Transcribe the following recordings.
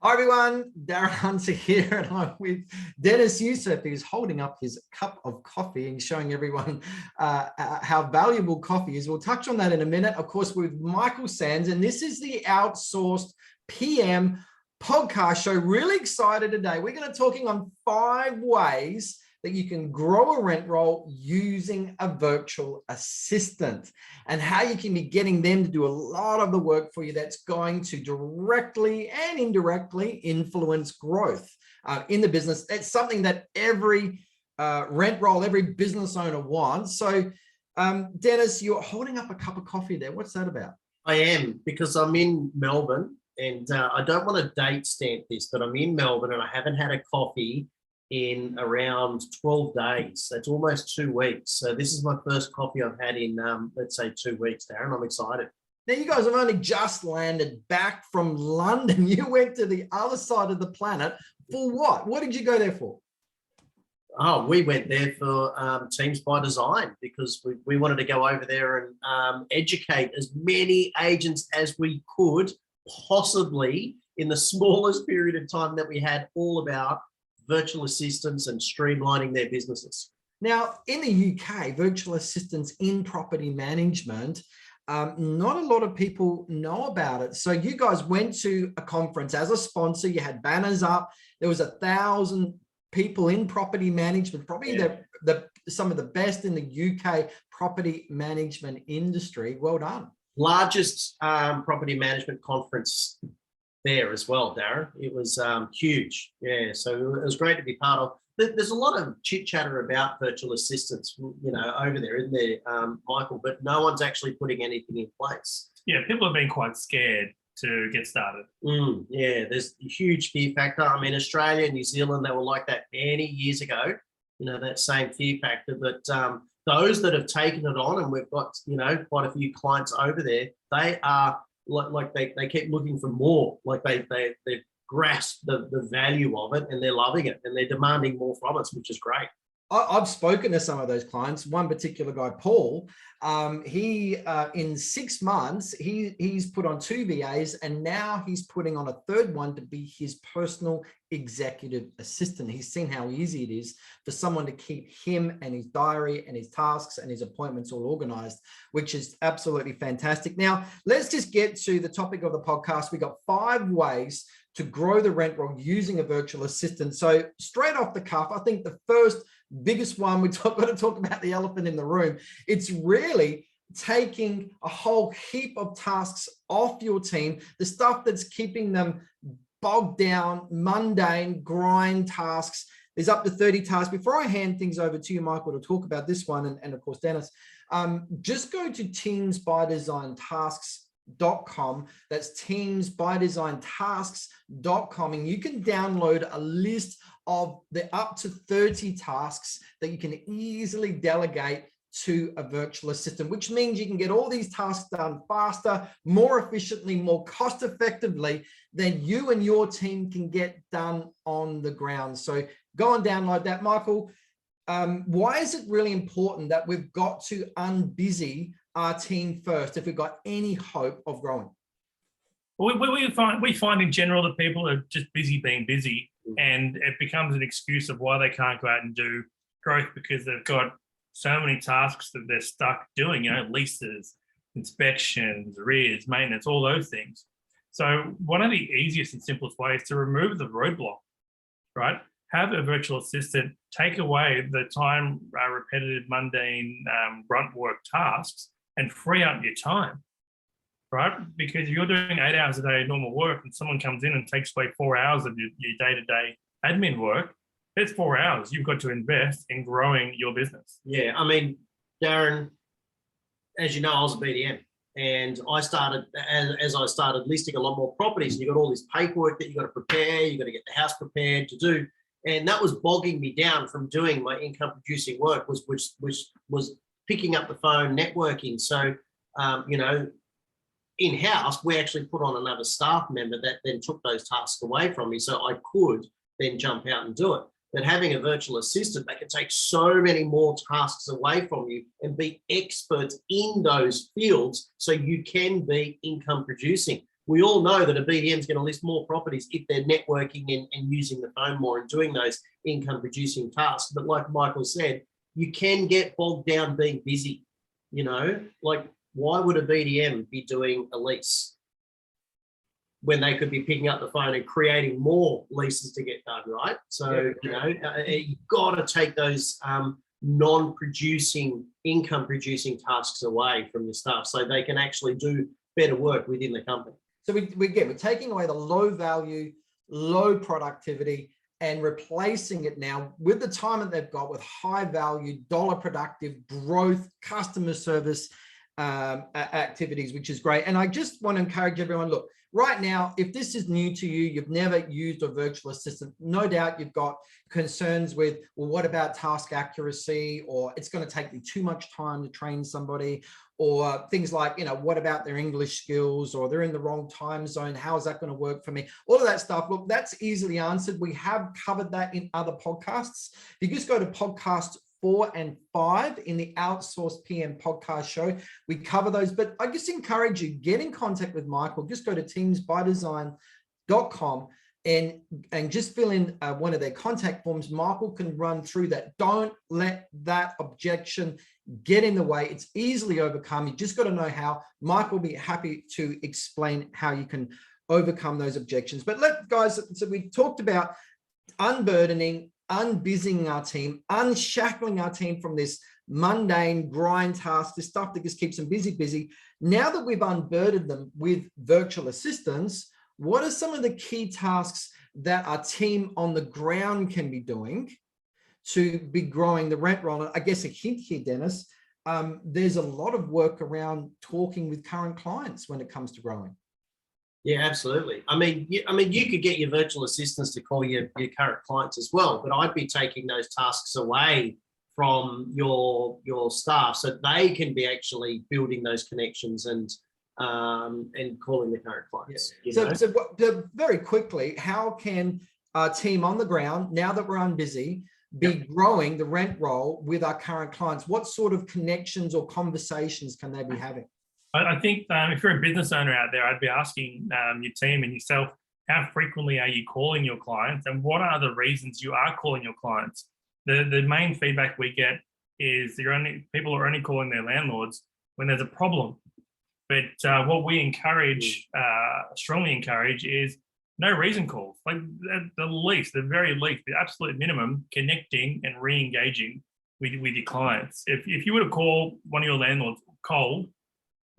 Hi everyone, Darren Hunter here, and I'm with Dennis Ussef, who's holding up his cup of coffee and showing everyone how valuable coffee is. We'll touch on that in a minute. Of course, with Michael Sands, and this is the Outsourced PM Podcast show. Really excited today. We're going to be talking on 5 ways that you can grow a rent roll using a virtual assistant, and how you can be getting them to do a lot of the work for you that's going to directly and indirectly influence growth in the business. It's something that every rent roll, every business owner wants. So Dennis, you're holding up a cup of coffee there. What's that about? I am, because I'm in Melbourne, and I don't want to date stamp this, but I'm in Melbourne and I haven't had a coffee in around 12 days. That's almost 2 weeks. So this is my first coffee I've had in, let's say, 2 weeks, Darren. I'm excited. Now, you guys have only just landed back from London. You went to the other side of the planet for what? What did you go there for? Oh, we went there for Teams by Design, because we wanted to go over there and educate as many agents as we could possibly in the smallest period of time that we had, all about virtual assistants and streamlining their businesses. Now, in the UK, virtual assistants in property management, not a lot of people know about it. So you guys went to a conference as a sponsor. You had banners up. There was 1,000 people in property management, probably some of the best in the UK property management industry. Well done. Largest Property management conference there as well, Darren. It was huge. Yeah, so it was great to be part of. There's a lot of chit chatter about virtual assistants, over there, isn't there, Michael? But no one's actually putting anything in place. Yeah, people have been quite scared to get started. Yeah, there's a huge fear factor. I mean, Australia and New Zealand, they were like that many years ago, that same fear factor. But those that have taken it on, and we've got, quite a few clients over there, they are like they keep looking for more. Like they've grasped the value of it, and they're loving it, and they're demanding more from us, which is great. I've spoken to some of those clients. One particular guy, Paul, he in 6 months, he's put on 2 VAs, and now he's putting on a 3rd one to be his personal executive assistant. He's seen how easy it is for someone to keep him and his diary and his tasks and his appointments all organized, which is absolutely fantastic. Now, let's just get to the topic of the podcast. We got 5 ways to grow the rent roll using a virtual assistant. So straight off the cuff, I think the first biggest one, we've got to talk about the elephant in the room. It's really taking a whole heap of tasks off your team, the stuff that's keeping them bogged down, mundane, grind tasks. There's up to 30 tasks. Before I hand things over to you, Michael, to talk about this one, and of course, Dennis, just go to teamsbydesigntasks.com. That's teamsbydesigntasks.com, and you can download a list of the up to 30 tasks that you can easily delegate to a virtual assistant, which means you can get all these tasks done faster, more efficiently, more cost effectively than you and your team can get done on the ground. So go and download that. Michael, why is it really important that we've got to unbusy our team first if we've got any hope of growing? We find in general that people are just busy being busy, and it becomes an excuse of why they can't go out and do growth, because they've got so many tasks that they're stuck doing, leases, inspections, arrears, maintenance, all those things. So one of the easiest and simplest ways to remove the roadblock, right? Have a virtual assistant take away the time, repetitive, mundane, grunt work tasks, and free up your time, right? Because if you're doing 8 hours a day of normal work and someone comes in and takes away 4 hours of your day-to-day admin work, it's 4 hours you've got to invest in growing your business. Yeah, I mean, Darren, as you know, I was a BDM, and I started, as I started listing a lot more properties, and you've got all this paperwork that you've got to prepare, you've got to get the house prepared to do, and that was bogging me down from doing my income-producing work, which was picking up the phone, networking. So, in-house, we actually put on another staff member that then took those tasks away from me, so I could then jump out and do it. But having a virtual assistant, they can take so many more tasks away from you and be experts in those fields, so you can be income producing. we all know that a BDM is going to list more properties if they're networking and using the phone more and doing those income producing tasks. But like Michael said, you can get bogged down being busy, like why would a BDM be doing a lease when they could be picking up the phone and creating more leases to get done, right? So, you've got to take those non-producing, income-producing tasks away from your staff so they can actually do better work within the company. So we're taking away the low value, low productivity, and replacing it now with the time that they've got with high value, dollar productive growth, customer service activities, which is great. And I just want to encourage everyone, look, right now, if this is new to you, you've never used a virtual assistant, no doubt you've got concerns with, well, what about task accuracy? Or it's going to take me too much time to train somebody, or things like, what about their English skills, or they're in the wrong time zone. How is that going to work for me? All of that stuff. Look, that's easily answered. We have covered that in other podcasts. If you just go to podcast 4 and 5 in the Outsourced PM podcast show, we cover those. But I just encourage you, get in contact with Michael. Just go to teamsbydesign.com and just fill in one of their contact forms. Michael can run through that. Don't let that objection get in the way. It's easily overcome. You just got to know how. Michael will be happy to explain how you can overcome those objections. But guys, so we talked about unburdening, unbusying our team, unshackling our team from this mundane grind task, this stuff that just keeps them busy. Now that we've unburdened them with virtual assistants, what are some of the key tasks that our team on the ground can be doing to be growing the rent roll? I guess a hint here, Dennis, there's a lot of work around talking with current clients when it comes to growing. Yeah, absolutely. I mean, you could get your virtual assistants to call your current clients as well, but I'd be taking those tasks away from your staff so they can be actually building those connections and calling the current clients. Yeah. So very quickly, how can our team on the ground, now that we're unbusy, be growing the rent roll with our current clients? What sort of connections or conversations can they be having? I think if you're a business owner out there, I'd be asking your team and yourself, how frequently are you calling your clients, and what are the reasons you are calling your clients? The main feedback we get is people are only calling their landlords when there's a problem. But what we strongly encourage is no reason calls. Like the very least, the absolute minimum, connecting and re-engaging with your clients. If you were to call one of your landlords cold,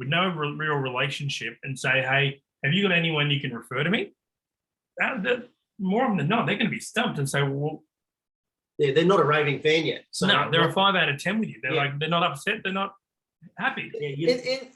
with no real relationship, and say, hey, have you got anyone you can refer to me? More often than not, they're going to be stumped and say, well, yeah, they're not a raving fan yet. So no, they're a 5 out of 10 with you. They're not upset. They're not happy.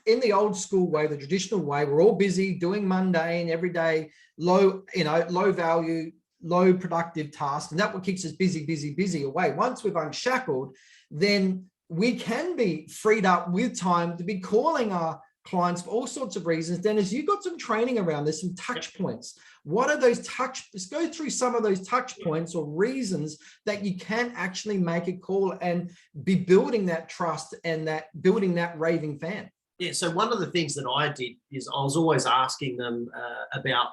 In the old school way, the traditional way, we're all busy doing mundane, everyday, low value, low productive tasks. And that's what keeps us busy away. Once we've unshackled, then we can be freed up with time to be calling our clients for all sorts of reasons. Dennis, you got some training around this, some touch points. What are those let's go through some of those touch points or reasons that you can actually make a call and be building that trust and building that raving fan. Yeah, so one of the things that I did is I was always asking them about,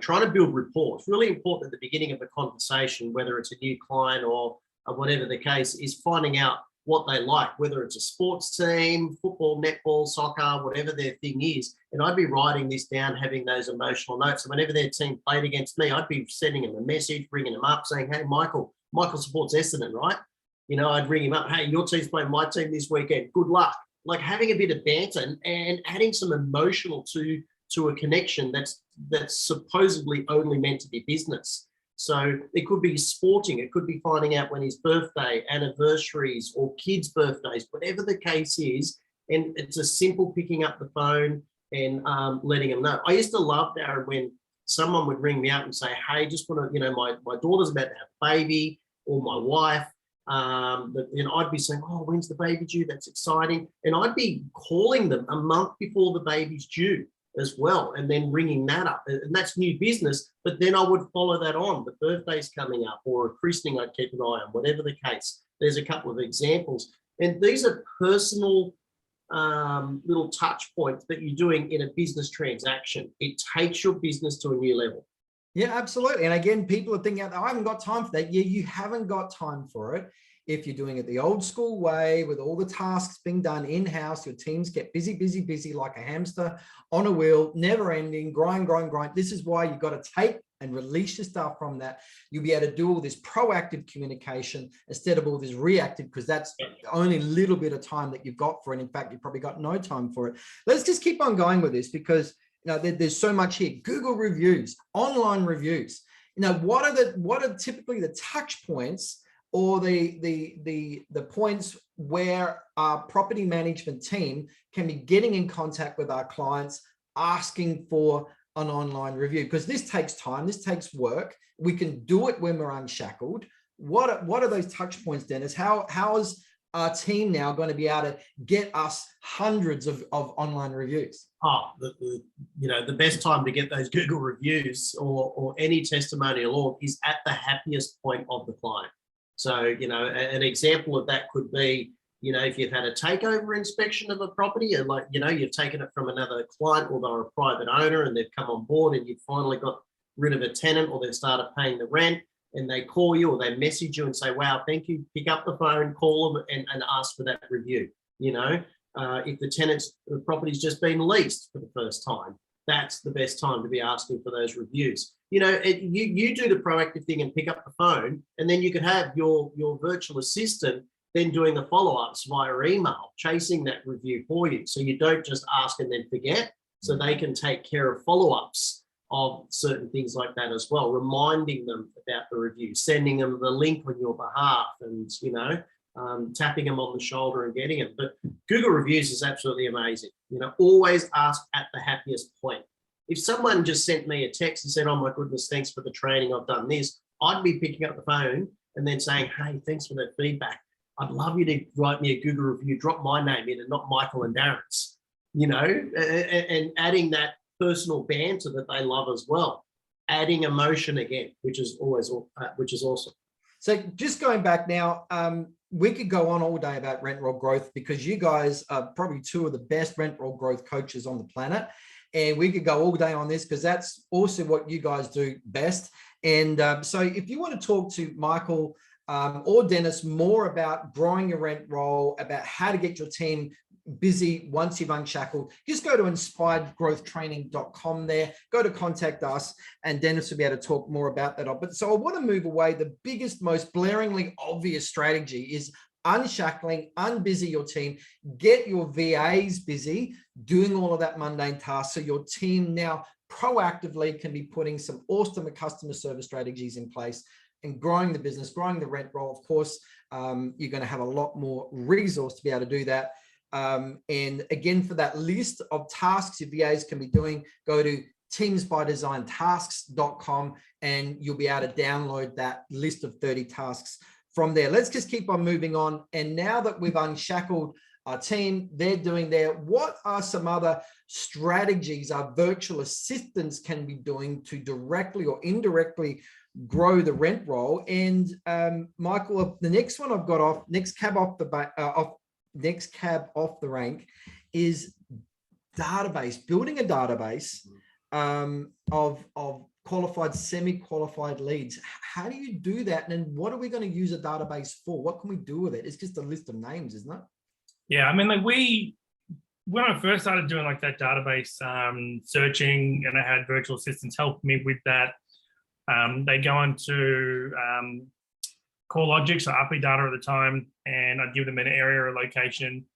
trying to build rapport. It's really important at the beginning of a conversation, whether it's a new client or whatever the case, is finding out what they like, whether it's a sports team, football, netball, soccer, whatever their thing is. And I'd be writing this down, having those emotional notes. And whenever their team played against me, I'd be sending them a message, bringing them up, saying, hey, Michael supports Essendon, right? I'd ring him up, hey, your team's playing my team this weekend, good luck. Like having a bit of banter and adding some emotional to a connection that's supposedly only meant to be business. So it could be sporting, it could be finding out when his birthday, anniversaries, or kids' birthdays, whatever the case is. And it's a simple picking up the phone and letting them know. I used to love, Darren, when someone would ring me up and say, hey, just want to, my daughter's about to have a baby, or my wife. And I'd be saying, oh, when's the baby due? That's exciting. And I'd be calling them a month before the baby's due as well, and then ringing that up. And that's new business, but then I would follow that on. The birthday's coming up, or a christening I'd keep an eye on, whatever the case. There's a couple of examples. And these are personal little touch points that you're doing in a business transaction. It takes your business to a new level. Yeah, absolutely. And again, people are thinking, I haven't got time for that. Yeah, you haven't got time for it. If you're doing it the old school way with all the tasks being done in-house, your teams get busy, busy, busy like a hamster on a wheel, never ending, grind. This is why you've got to take and release your stuff from that. You'll be able to do all this proactive communication instead of all this reactive, because that's only a little bit of time that you've got for it. In fact, you've probably got no time for it. Let's just keep on going with this, because there's so much here. Google reviews, online reviews. What are typically the touch points or the points where our property management team can be getting in contact with our clients, asking for an online review? Because this takes time, this takes work. We can do it when we're unshackled. What are those touch points, Dennis? How is our team now going to be able to get us hundreds of online reviews? The best time to get those Google reviews or any testimonial is at the happiest point of the client. So, an example of that could be, if you've had a takeover inspection of a property, and you've taken it from another client, or they're a private owner and they've come on board, and you've finally got rid of a tenant, or they've started paying the rent, and they call you or they message you and say, wow, thank you, pick up the phone, call them and ask for that review. If the property's just been leased for the first time, that's the best time to be asking for those reviews. You do the proactive thing and pick up the phone, and then you could have your virtual assistant then doing the follow-ups via email, chasing that review for you. So you don't just ask and then forget. So they can take care of follow-ups of certain things like that as well, reminding them about the review, sending them the link on your behalf, and tapping them on the shoulder and getting it. But Google reviews is absolutely amazing. Always ask at the happiest point. If someone just sent me a text and said, oh my goodness, thanks for the training, I've done this, I'd be picking up the phone and then saying, hey, thanks for that feedback. I'd love you to write me a Google review, drop my name in and not Michael and Darren's, and adding that personal banter that they love as well. Adding emotion again, which is awesome. So just going back now, we could go on all day about rent roll growth, because you guys are probably two of the best rent roll growth coaches on the planet. And we could go all day on this, because that's also what you guys do best. And so if you want to talk to Michael or Dennis more about growing your rent roll, about how to get your team busy once you've unshackled, just go to inspiredgrowthtraining.com there, go to contact us, and Dennis will be able to talk more about that. But so I want to move away. The biggest, most blaringly obvious strategy is unshackling, unbusy your team, get your VAs busy doing all of that mundane tasks, so your team now proactively can be putting some awesome customer service strategies in place and growing the business, growing the rent roll. Of course, you're going to have a lot more resource to be able to do that. And again, for that list of tasks your VAs can be doing, go to teamsbydesigntasks.com and you'll be able to download that list of 30 tasks from there. Let's just keep on moving on. And now that we've unshackled our team, they're doing there, what are some other strategies our virtual assistants can be doing to directly or indirectly grow the rent roll? And Michael, the next one I've got next cab off the rank is database, building a database of qualified, semi-qualified leads. How do you do that? And what are we going to use a database for? What can we do with it? It's just a list of names, isn't it? Yeah, I mean, when I first started doing like that database searching, and I had virtual assistants help me with that, they go into CoreLogic or API data at the time, and I'd give them an area or location,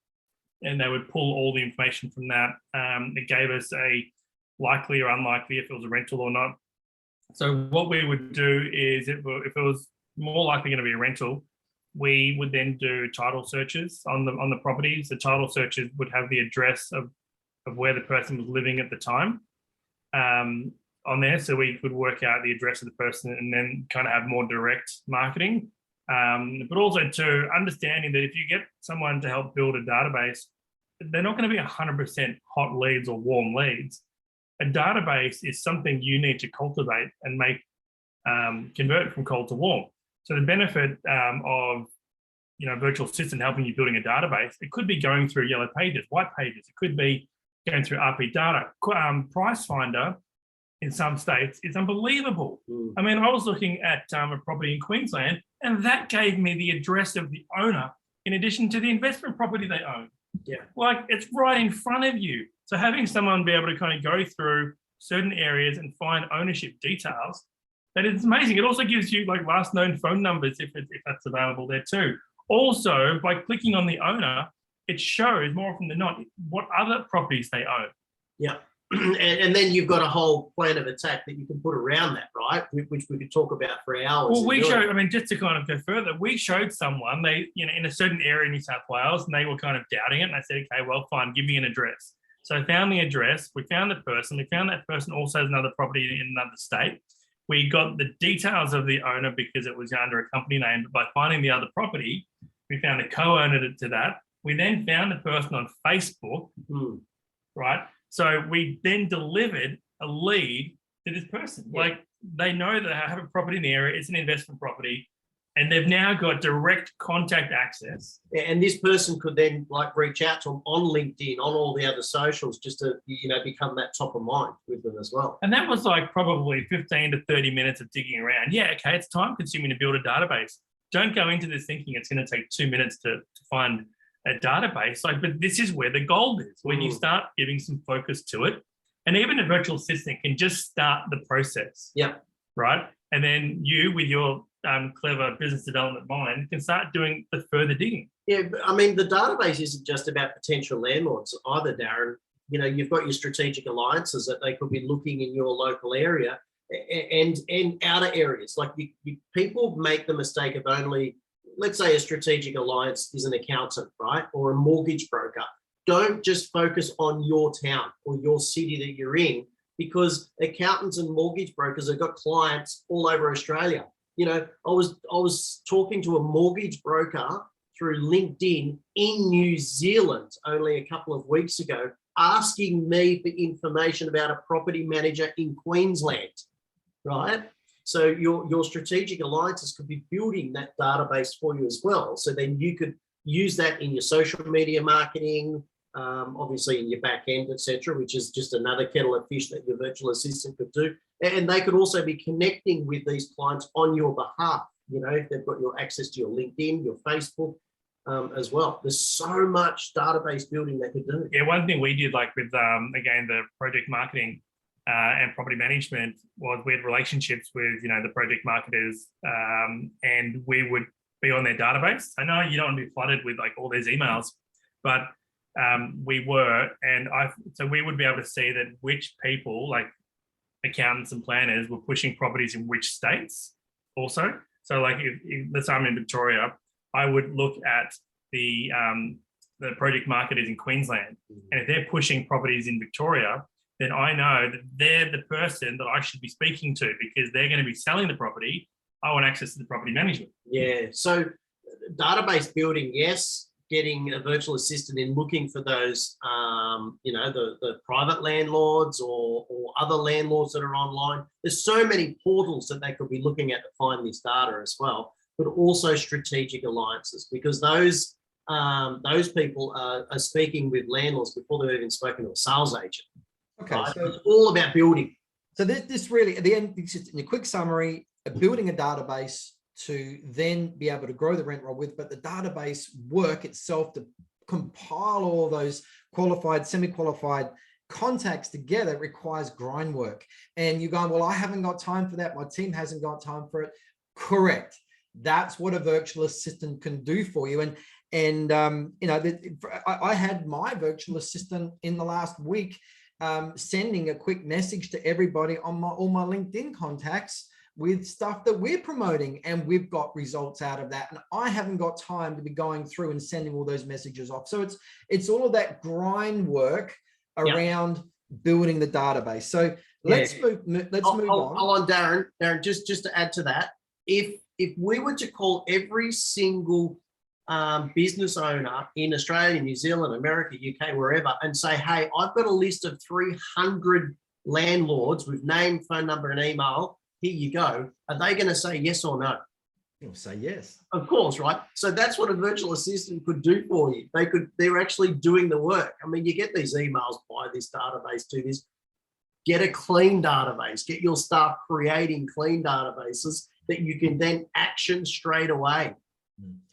and they would pull all the information from that. It gave us a likely or unlikely if it was a rental or not. So what we would do is, if it was more likely going to be a rental, we would then do title searches on the properties. The title searches would have the address of where the person was living at the time on there, so we could work out the address of the person and then kind of have more direct marketing. But also to understanding that if you get someone to help build a database, they're not going to be 100% hot leads or warm leads. A database is something you need to cultivate and make convert from cold to warm. So the benefit of virtual assistant helping you building a database. It could be going through yellow pages, white pages. It could be going through RP data. Price Finder in some states is unbelievable. I mean, I was looking at a property in Queensland, and that gave me the address of the owner in addition to the investment property they own. Yeah. Like, it's right in front of you. So having someone be able to kind of go through certain areas and find ownership details, that is amazing. It also gives you like last known phone numbers if that's available there too. Also, by clicking on the owner, it shows more often than not what other properties they own. Yeah. And then you've got a whole plan of attack that you can put around that, right? Which we could talk about for hours. Well, we showed, I mean, just to kind of go further, we showed someone, they, in a certain area in New South Wales, and they were kind of doubting it. And I said, okay, well, fine, give me an address. So I found the address, we found the person, we found that person also has another property in another state. We got the details of the owner because it was under a company name, but by finding the other property, we found a co-owner to that. We then found the person on Facebook, right? So we then delivered a lead to this person. Yeah. Like, they know that I have a property in the area, it's an investment property, and they've now got direct contact access. And this person could then like reach out to them on LinkedIn, on all the other socials, just to, become that top of mind with them as well. And that was like probably 15 to 30 minutes of digging around. Yeah, okay, it's time consuming to build a database. Don't go into this thinking it's going to take 2 minutes to find a database. But this is where the gold is, when you start giving some focus to it. And even a virtual assistant can just start the process. Yeah. Right. And then you, with your clever business development mind, can start doing the further digging. Yeah. But I mean, the database isn't just about potential landlords either, Darren. You've got your strategic alliances that they could be looking in your local area and outer areas. Like people make the mistake of only, let's say a strategic alliance is an accountant, right? Or a mortgage broker. Don't just focus on your town or your city that you're in, because accountants and mortgage brokers have got clients all over Australia. I was talking to a mortgage broker through LinkedIn in New Zealand only a couple of weeks ago, asking me for information about a property manager in Queensland, right? So your strategic alliances could be building that database for you as well. So then you could use that in your social media marketing, obviously in your back end, etc., which is just another kettle of fish that your virtual assistant could do. And they could also be connecting with these clients on your behalf. If they've got your access to your LinkedIn, your Facebook as well. There's so much database building they could do. Yeah, one thing we did, like with again the project marketing and property management, was we had relationships with the project marketers, and we would be on their database. I know you don't want to be flooded with like all these emails, but we were, and so we would be able to see that which people, like accountants and planners, were pushing properties in which states also. So like if let's say I'm in Victoria, I would look at the project marketers in Queensland, and if they're pushing properties in Victoria, then I know that they're the person that I should be speaking to, because they're going to be selling the property. I want access to the property management. Yeah. So database building, yes. Getting a virtual assistant in, looking for those, the private landlords or other landlords that are online. There's so many portals that they could be looking at to find this data as well, but also strategic alliances, because those people are speaking with landlords before they've even spoken to a sales agent. Okay, right? so it's all about building. So this really, at the end, in a quick summary, building a database to then be able to grow the rent roll with, but the database work itself to compile all those qualified, semi-qualified contacts together requires grind work. And you're going, well, I haven't got time for that. My team hasn't got time for it. Correct. That's what a virtual assistant can do for you. And I had my virtual assistant in the last week sending a quick message to everybody on all my LinkedIn contacts with stuff that we're promoting, and we've got results out of that. And I haven't got time to be going through and sending all those messages off. So it's all of that grind work around building the database. So let's move on. Hold on, Darren. Darren, just to add to that, if we were to call every single business owner in Australia, New Zealand, America, UK, wherever, and say, hey, I've got a list of 300 landlords with name, phone number, and email. Here you go. Are they going to say yes or no? You'll say yes. Of course, right? So that's what a virtual assistant could do for you. They're actually doing the work. I mean, you get these emails, buy this database, do this. Get a clean database. Get your staff creating clean databases that you can then action straight away.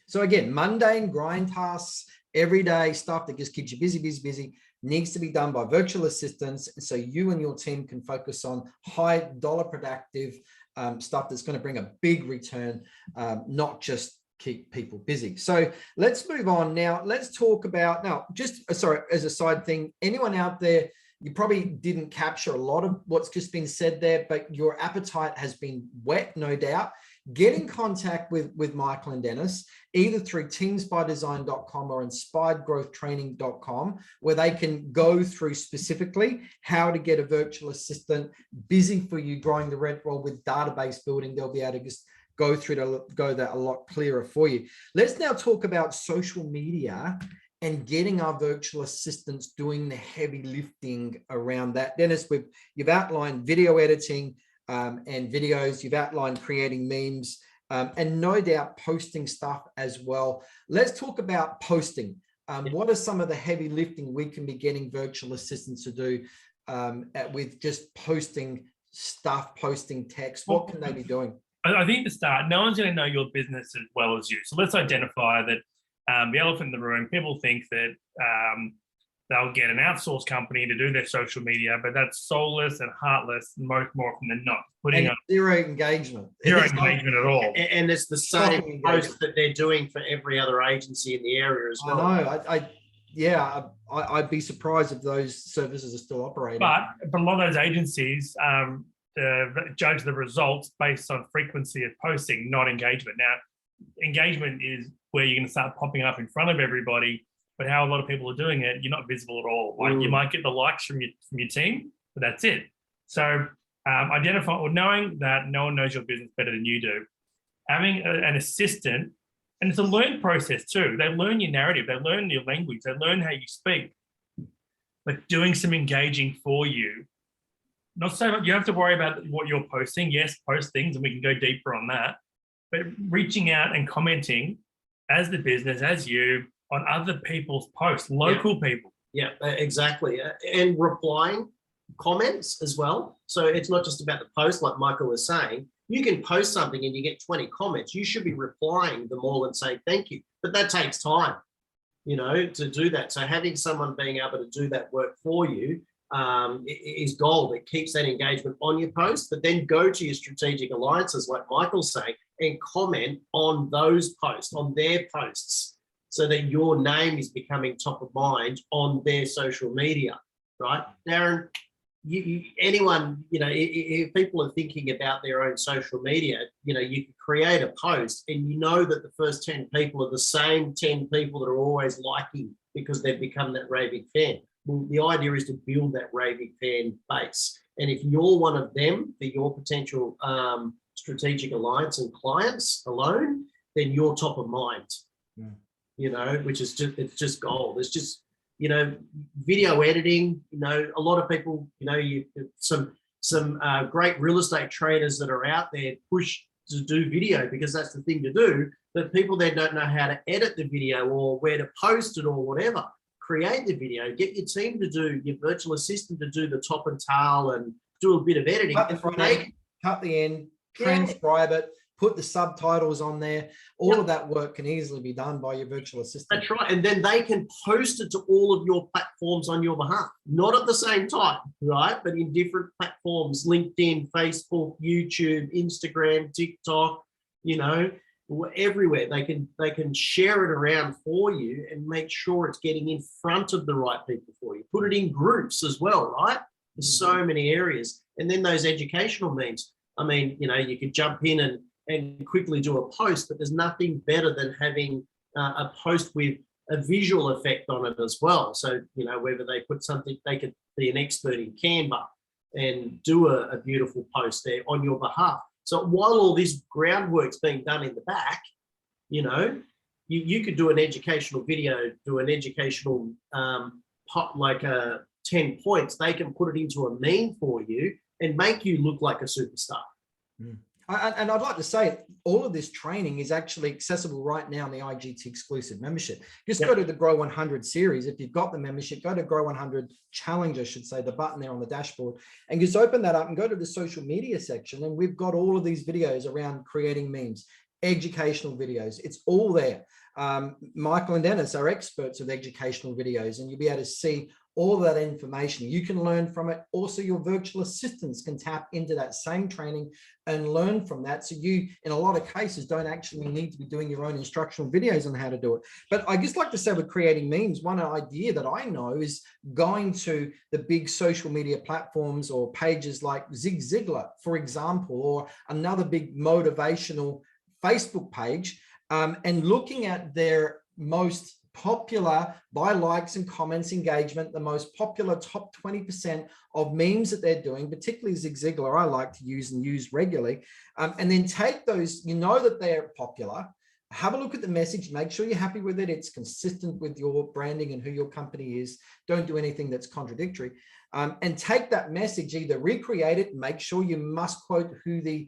So again, mundane grind tasks, everyday stuff that just keeps you busy, needs to be done by virtual assistants. So you and your team can focus on high dollar productive stuff that's going to bring a big return, not just keep people busy. So let's move on now. Let's talk about now, just sorry, as a side thing, anyone out there, you probably didn't capture a lot of what's just been said there, but your appetite has been whet, no doubt. Get in contact with Michael and Dennis, either through teamsbydesign.com or inspiredgrowthtraining.com, where they can go through specifically how to get a virtual assistant busy for you growing the rent roll with database building. They'll be able to just go that a lot clearer for you. Let's now talk about social media and getting our virtual assistants doing the heavy lifting around that. Dennis, you've outlined video editing, and videos, you've outlined creating memes, and no doubt posting stuff as well. Let's talk about posting. What are some of the heavy lifting we can be getting virtual assistants to do with just posting stuff, posting text? What can they be doing? I think to start, no one's going to know your business as well as you. So let's identify that the elephant in the room. People think that they'll get an outsourced company to do their social media, but that's soulless and heartless more often than not. Putting zero engagement. Zero engagement at all. And it's the same post that they're doing for every other agency in the area as well. I know. I'd be surprised if those services are still operating. But a lot of those agencies judge the results based on frequency of posting, not engagement. Now, engagement is where you're going to start popping up in front of everybody. But how a lot of people are doing it, you're not visible at all. Like you might get the likes from your team, but that's it. So knowing that no one knows your business better than you do, having an assistant, and it's a learned process too. They learn your narrative, they learn your language, they learn how you speak. But doing some engaging for you, not so much. You have to worry about what you're posting. Yes, post things, and we can go deeper on that. But reaching out and commenting as the business, as you, on other people's posts, local people. Yeah, exactly. And replying comments as well. So it's not just about the post, like Michael was saying. You can post something and you get 20 comments. You should be replying them all and say thank you. But that takes time, to do that. So having someone being able to do that work for you is gold. It keeps that engagement on your post, but then go to your strategic alliances, like Michael's saying, and comment on those posts, on their posts, so that your name is becoming top of mind on their social media, right? Darren, anyone, if people are thinking about their own social media, you can create a post and you know that the first 10 people are the same 10 people that are always liking because they've become that raving fan. Well, the idea is to build that raving fan base. And if you're one of them for your potential strategic alliance and clients alone, then you're top of mind. Which is it's just gold. It's just, video editing, a lot of people, some great real estate traders that are out there push to do video because that's the thing to do, but people then don't know how to edit the video or where to post it or whatever. Create the video, get your team to do, your virtual assistant to do the top and tail and do a bit of editing. Cut the front end, cut the end, transcribe it, put the subtitles on there. All of that work can easily be done by your virtual assistant. That's right. And then they can post it to all of your platforms on your behalf. Not at the same time, right? But in different platforms, LinkedIn, Facebook, YouTube, Instagram, TikTok, everywhere. They can share it around for you and make sure it's getting in front of the right people for you. Put it in groups as well, right? There's so many areas. And then those educational means. I mean, you could jump in and quickly do a post, but there's nothing better than having a post with a visual effect on it as well. So, whether they put something, they could be an expert in Canva and do a beautiful post there on your behalf. So while all this groundwork's being done in the back, you could do an educational video, do an educational 10 points. They can put it into a meme for you and make you look like a superstar. And I'd like to say all of this training is actually accessible right now in the IGT exclusive membership. Just go to the Grow 100 series. If you've got the membership, go to Grow 100 Challenge, I should say, the button there on the dashboard, and just open that up and go to the social media section. And we've got all of these videos around creating memes, educational videos. It's all there. Michael and Dennis are experts of educational videos, and you'll be able to see all of that information. You can learn from it. Also, your virtual assistants can tap into that same training and learn from that. So you, in a lot of cases, don't actually need to be doing your own instructional videos on how to do it. But I just like to say with creating memes, one idea that I know is going to the big social media platforms or pages like Zig Ziglar, for example, or another big motivational Facebook page, and looking at their most popular by likes and comments engagement, the most popular top 20% of memes that they're doing, particularly Zig Ziglar, I like to use and use regularly, and then take those, you know that they're popular, have a look at the message, make sure you're happy with it, it's consistent with your branding and who your company is, don't do anything that's contradictory, and take that message, either recreate it, make sure you must quote who the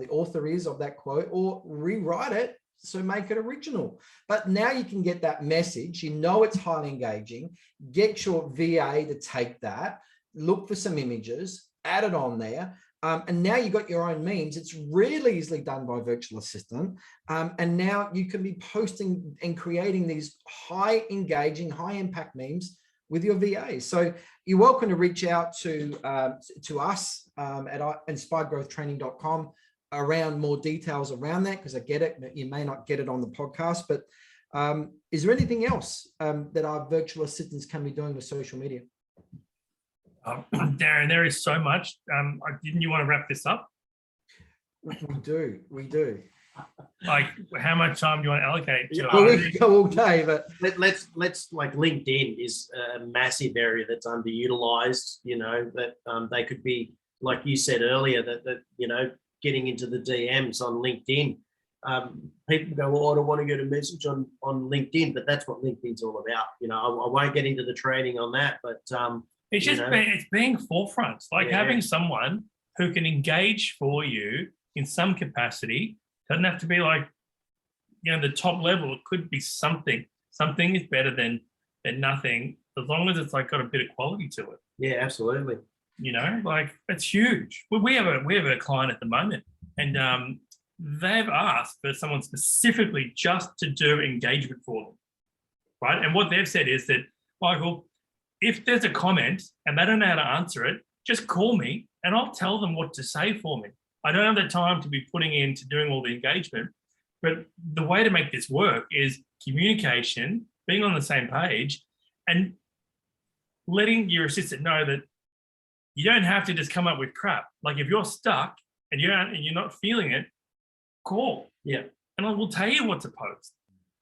author is of that quote, or rewrite it, so make it original. But now you can get that message, you know it's highly engaging, get your VA to take that, look for some images, add it on there, and now you've got your own memes. It's really easily done by virtual assistant, and now you can be posting and creating these high engaging, high impact memes with your VA. So you're welcome to reach out to us at inspiredgrowthtraining.com around more details around that, because I get it, you may not get it on the podcast, but is there anything else that our virtual assistants can be doing with social media? Darren, there is so much. Didn't you want to wrap this up? We do. Like, how much time do you want to allocate to well, we could go all day, but let's like LinkedIn is a massive area that's underutilized, you know, that they could be, like you said earlier, that you know, getting into the DMs on LinkedIn. People go, well, I don't want to get a message on LinkedIn, but that's what LinkedIn's all about. You know, I won't get into the training on that, but it's just it's being forefront, like having someone who can engage for you in some capacity. Doesn't have to be like, you know, the top level. It could be something. Something is better than nothing, as long as it's like got a bit of quality to it. Yeah, absolutely. You know, like, it's huge. We have a client at the moment, and they've asked for someone specifically just to do engagement for them, right? And what they've said is that, Michael, if there's a comment and they don't know how to answer it, just call me and I'll tell them what to say for me. I don't have the time to be putting into doing all the engagement, but the way to make this work is communication, being on the same page, and letting your assistant know that you don't have to just come up with crap. Like, if you're stuck and you're not feeling it, call. Yeah. And I will tell you what to post,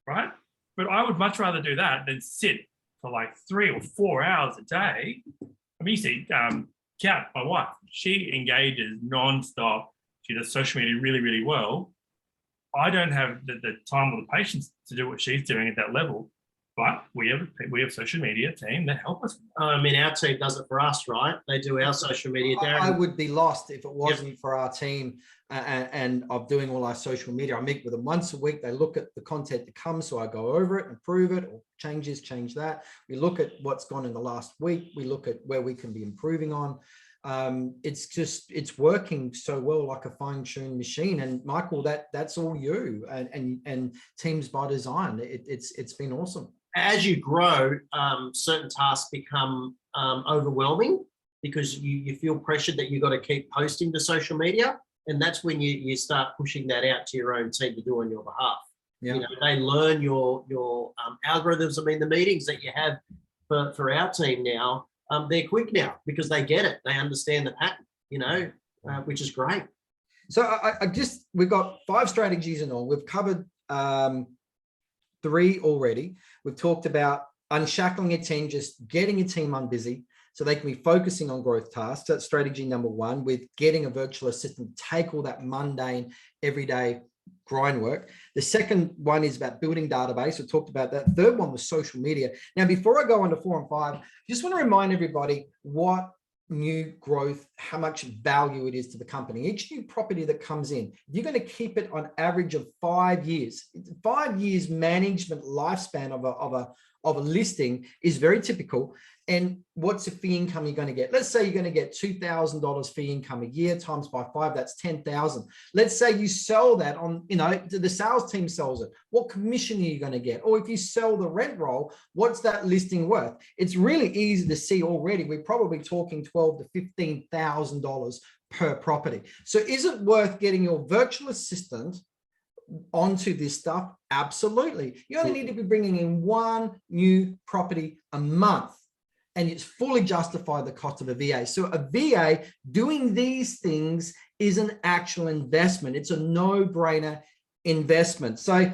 right? But I would much rather do that than sit for like 3 or 4 hours a day. I mean, you see, Kat, my wife, she engages nonstop. She does social media really, really well. I don't have the time or the patience to do what she's doing at that level. But we have social media team that help us. I mean, our team does it for us, right? They do our social media. Darren. I would be lost if it wasn't for our team and of doing all our social media. I meet with them once a week. They look at the content that comes, so I go over it, improve it, or change that. We look at what's gone in the last week. We look at where we can be improving on. It's working so well, like a fine-tuned machine. And Michael, that's all you and Teams by Design. It's been awesome. As you grow, certain tasks become overwhelming because you feel pressured that you've got to keep posting to social media. And that's when you start pushing that out to your own team to do on your behalf. Yeah. You know, they learn your algorithms. I mean, the meetings that you have for our team now, they're quick now because they get it. They understand the pattern, you know, which is great. So we've got 5 strategies in all. We've covered 3 already. We've talked about unshackling a team, just getting a team unbusy so they can be focusing on growth tasks. That's strategy number 1, with getting a virtual assistant, take all that mundane, everyday grind work. The second one is about building database. We talked about that. Third one was social media. Now, before I go on to 4 and 5, I just want to remind everybody what new growth, how much value it is to the company. Each new property that comes in, you're going to keep it on average of 5 years. 5 years management lifespan of a listing is very typical. And what's the fee income you're going to get? Let's say you're going to get $2,000 fee income a year times by 5, that's 10,000. Let's say you sell that on, the sales team sells it. What commission are you going to get? Or if you sell the rent roll, what's that listing worth? It's really easy to see already. We're probably talking $12,000 to $15,000 per property. So is it worth getting your virtual assistant onto this stuff? Absolutely. You only need to be bringing in one new property a month, and it's fully justified the cost of a VA. So a VA doing these things is an actual investment. It's a no-brainer investment. So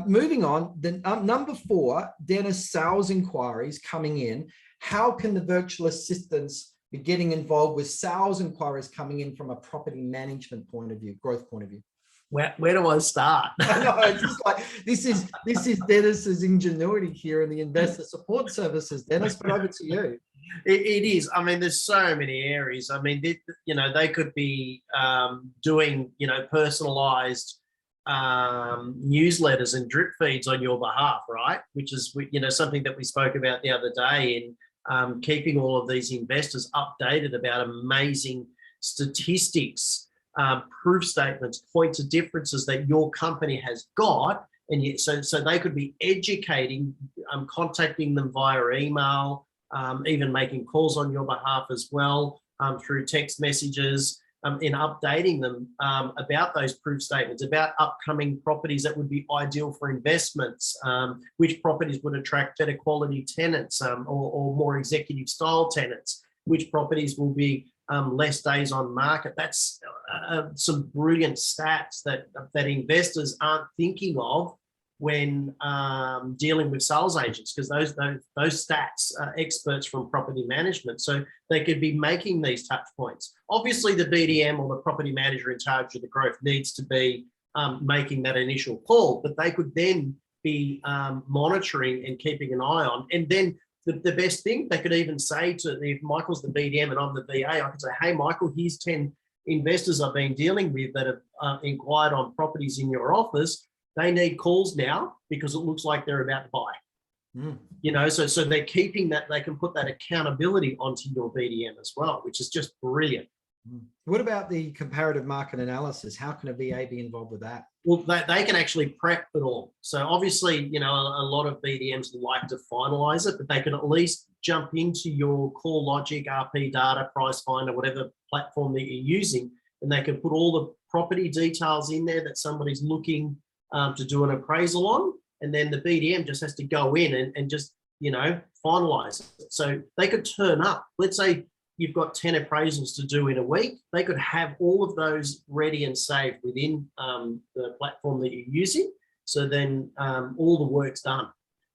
moving on, the number 4, Dennis, sales inquiries coming in. How can the virtual assistants be getting involved with sales inquiries coming in from a property management point of view, growth point of view? Where do I start? I know, it's just like this is Dennis's ingenuity here in the investor support services. Dennis, but over to you. It is. I mean, there's so many areas. I mean, they could be doing, personalized newsletters and drip feeds on your behalf, right? Which is, something that we spoke about the other day in keeping all of these investors updated about amazing statistics, proof statements, points of differences that your company has got. And yet, so they could be educating, contacting them via email, even making calls on your behalf as well, through text messages, in updating them about those proof statements, about upcoming properties that would be ideal for investments, which properties would attract better quality tenants, or more executive style tenants, which properties will be less days on market. That's some brilliant stats that investors aren't thinking of when dealing with sales agents, because those stats are experts from property management. So they could be making these touch points. Obviously, the BDM or the property manager in charge of the growth needs to be making that initial call, but they could then be monitoring and keeping an eye on. And then the best thing, they could even say if Michael's the BDM and I'm the VA, I could say, hey, Michael, here's 10 investors I've been dealing with that have inquired on properties in your office. They need calls now because it looks like they're about to buy. So they're keeping that, they can put that accountability onto your BDM as well, which is just brilliant. What about the comparative market analysis? How can a VA be involved with that? Well, they can actually prep it all. So obviously, a lot of BDMs like to finalize it, but they can at least jump into your CoreLogic, RP Data, Price Finder, whatever platform that you're using, and they can put all the property details in there that somebody's looking to do an appraisal on, and then the BDM just has to go in and just, finalize it. So they could turn up. Let's say you've got 10 appraisals to do in a week. They could have all of those ready and saved within the platform that you're using. So then all the work's done.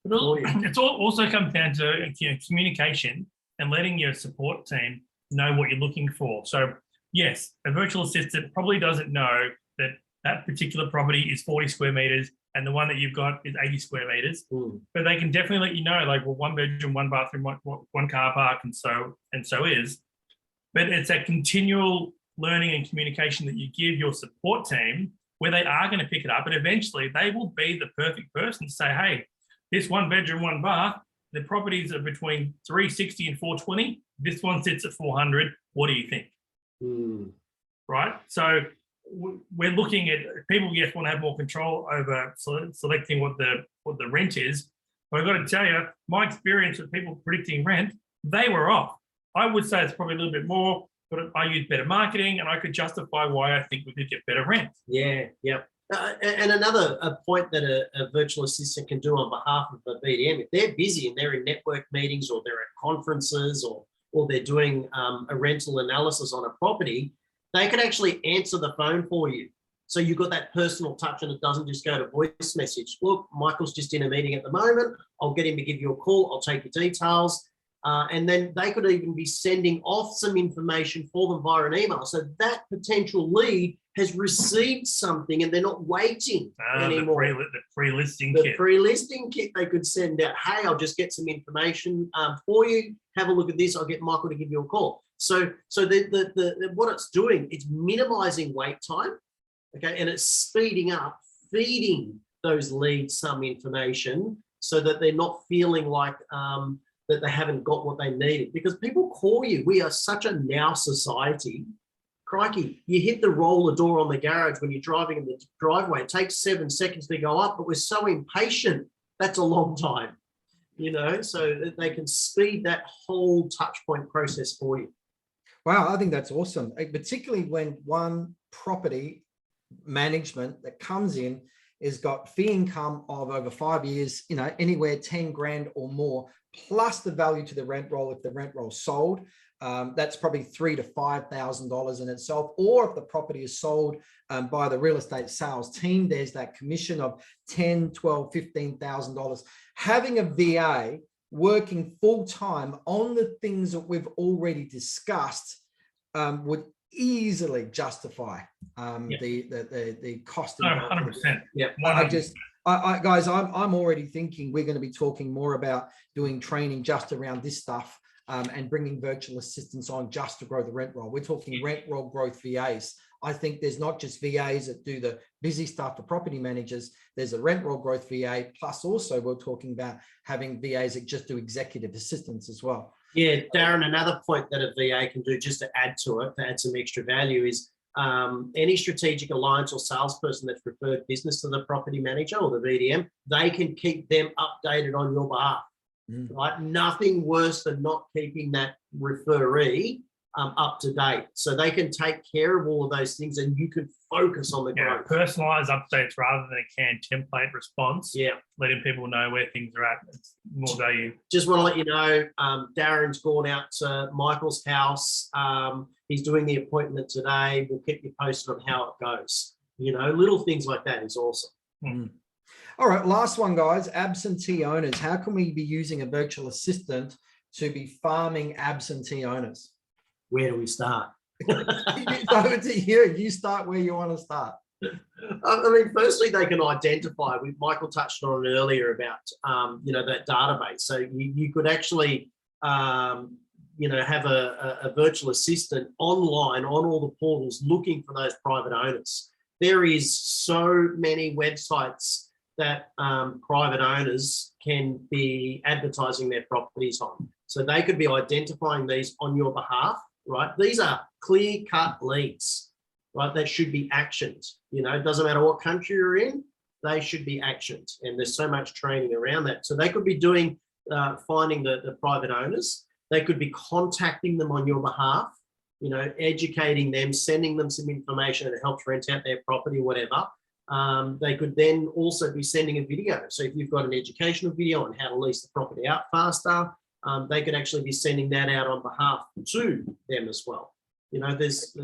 It also comes down to communication and letting your support team know what you're looking for. So yes, a virtual assistant probably doesn't know that particular property is 40 square meters and the one that you've got is 80 square meters. But they can definitely let you know, like, well, 1 bedroom, 1 bathroom, one car park, and so is. But it's that continual learning and communication that you give your support team, where they are going to pick it up, and eventually they will be the perfect person to say, hey, this 1 bedroom, 1 bath, the properties are between 360 and 420. This one sits at 400. What do you think? Right? So we're looking at people, yes, want to have more control over selecting what the rent is. But I've got to tell you, my experience with people predicting rent, they were off. I would say it's probably a little bit more, but I use better marketing and I could justify why I think we could get better rent. Yeah. And another point that a virtual assistant can do on behalf of the BDM, if they're busy and they're in network meetings or they're at conferences or they're doing a rental analysis on a property, they can actually answer the phone for you. So you've got that personal touch and it doesn't just go to voice message. Look, Michael's just in a meeting at the moment. I'll get him to give you a call. I'll take your details. And then they could even be sending off some information for them via an email. So that potential lead has received something and they're not waiting anymore. The pre-listing kit. The pre-listing kit they could send out. Hey, I'll just get some information for you. Have a look at this. I'll get Michael to give you a call. So the what it's doing, it's minimizing wait time, okay, and it's speeding up, feeding those leads some information so that they're not feeling like that they haven't got what they needed. Because people call you. We are such a now society. Crikey, you hit the roller door on the garage when you're driving in the driveway. It takes 7 seconds to go up, but we're so impatient. That's a long time, so that they can speed that whole touch point process for you. Wow, I think that's awesome, particularly when one property management that comes in has got fee income of over 5 years, anywhere 10 grand or more, plus the value to the rent roll if the rent roll sold. That's probably $3,000 to $5,000 in itself. Or if the property is sold by the real estate sales team, there's that commission of $10,000, $12,000, $15,000. Having a VA working full time on the things that we've already discussed would easily justify the cost. 100%. Yeah, guys, I'm already thinking we're going to be talking more about doing training just around this stuff. And bringing virtual assistants on just to grow the rent roll. We're talking rent roll growth VAs. I think there's not just VAs that do the busy stuff for property managers. There's a rent roll growth VA, plus also we're talking about having VAs that just do executive assistants as well. Yeah, Darren, another point that a VA can do just to add to it, to add some extra value is any strategic alliance or salesperson that's referred business to the property manager or the VDM, they can keep them updated on your behalf. Right, nothing worse than not keeping that referee up to date, so they can take care of all of those things, and you can focus on the growth. Personalized updates rather than a canned template response. Yeah, letting people know where things are at. It's more value. Just want to let you know, Darren's gone out to Michael's house. He's doing the appointment today. We'll keep you posted on how it goes. Little things like that is awesome. All right, last one, guys. Absentee owners. How can we be using a virtual assistant to be farming absentee owners? Where do we start? It's over to you. You start where you want to start. Firstly, they can identify. Michael touched on it earlier about, that database. So you could actually, have a virtual assistant online on all the portals looking for those private owners. There is so many websites that private owners can be advertising their properties on. So they could be identifying these on your behalf, right? These are clear-cut leads, right? That should be actioned. It doesn't matter what country you're in, they should be actioned. And there's so much training around that. So they could be doing, finding the private owners. They could be contacting them on your behalf, educating them, sending them some information that helps rent out their property or whatever. They could then also be sending a video. So if you've got an educational video on how to lease the property out faster, they could actually be sending that out on behalf to them as well. There's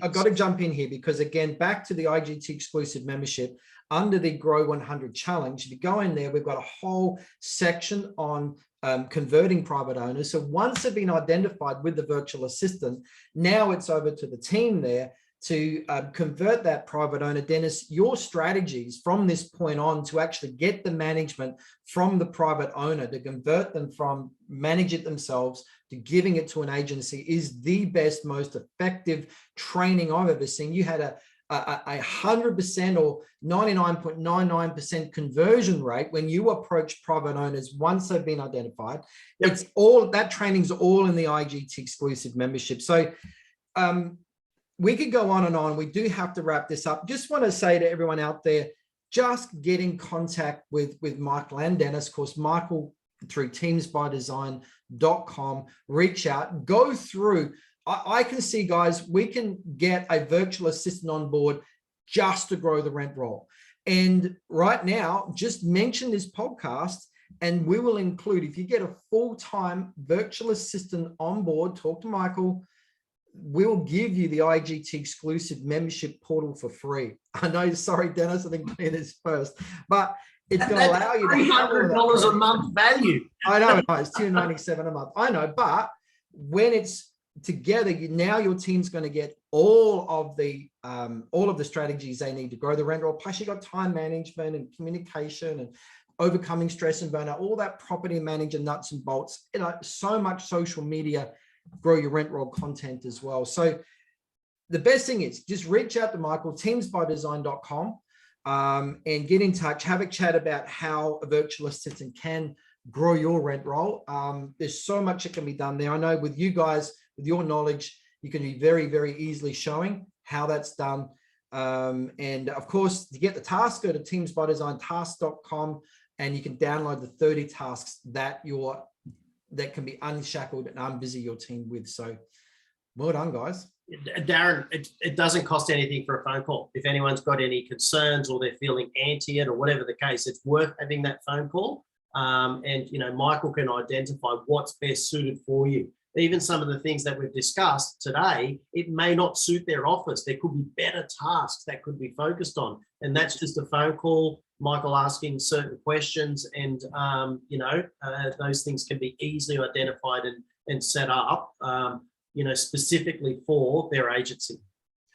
I've got to jump in here because, again, back to the IGT exclusive membership under the Grow 100 challenge. If you go in there, we've got a whole section on converting private owners. So once they've been identified with the virtual assistant, now it's over to the team there to convert that private owner. Dennis, your strategies from this point on to actually get the management from the private owner, to convert them from manage it themselves to giving it to an agency, is the best, most effective training I've ever seen. You had a 100% or 99.99% conversion rate when you approach private owners once they've been identified. Yep. It's all that training's all in the IGT exclusive membership. So we could go on and on. We do have to wrap this up. Just want to say to everyone out there, just get in contact with Michael and Dennis. Of course, Michael through teamsbydesign.com, reach out, go through. I can see, guys, we can get a virtual assistant on board just to grow the rent roll. And right now, just mention this podcast and we will include, if you get a full-time virtual assistant on board, talk to Michael, we'll give you the IGT exclusive membership portal for free. I know, sorry, Dennis, I think clear this first, but it's going to allow you to $300 a month value. I know, it's $297 a month. I know, but when it's together, now your team's going to get all of the strategies they need to grow the rent roll. Plus, you got time management and communication and overcoming stress and burnout, all that property manager nuts and bolts. So much social media grow your rent roll content as well. So the best thing is just reach out to Michael, teamsbydesign.com, and get in touch, have a chat about how a virtual assistant can grow your rent roll. There's so much that can be done there. I know with you guys, with your knowledge, you can be very, very easily showing how that's done. And of course, to get the task, go to teamsbydesigntask.com, and you can download the 30 tasks that can be unshackled and unbusy your team with. So well done, guys. Darren, it doesn't cost anything for a phone call. If anyone's got any concerns or they're feeling anti it or whatever the case, it's worth having that phone call. And, Michael can identify what's best suited for you. Even some of the things that we've discussed today, it may not suit their office. There could be better tasks that could be focused on. And that's just a phone call, Michael asking certain questions, and, those things can be easily identified and set up, specifically for their agency.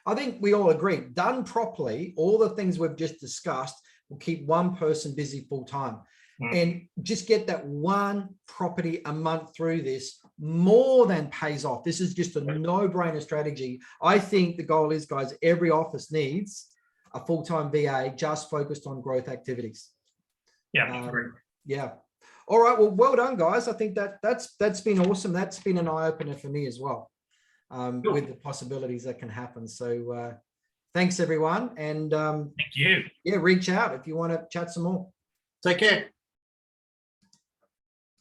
I think we all agree, done properly, all the things we've just discussed will keep one person busy full time. And just get that one property a month through this more than pays off. This is just a no-brainer strategy. I think the goal is, guys, every office needs a full-time VA just focused on growth activities. Yeah. Yeah. All right. Well done, guys. I think that's been awesome. That's been an eye-opener for me as well, with the possibilities that can happen. So thanks, everyone. And thank you. Yeah, reach out if you want to chat some more. Take care.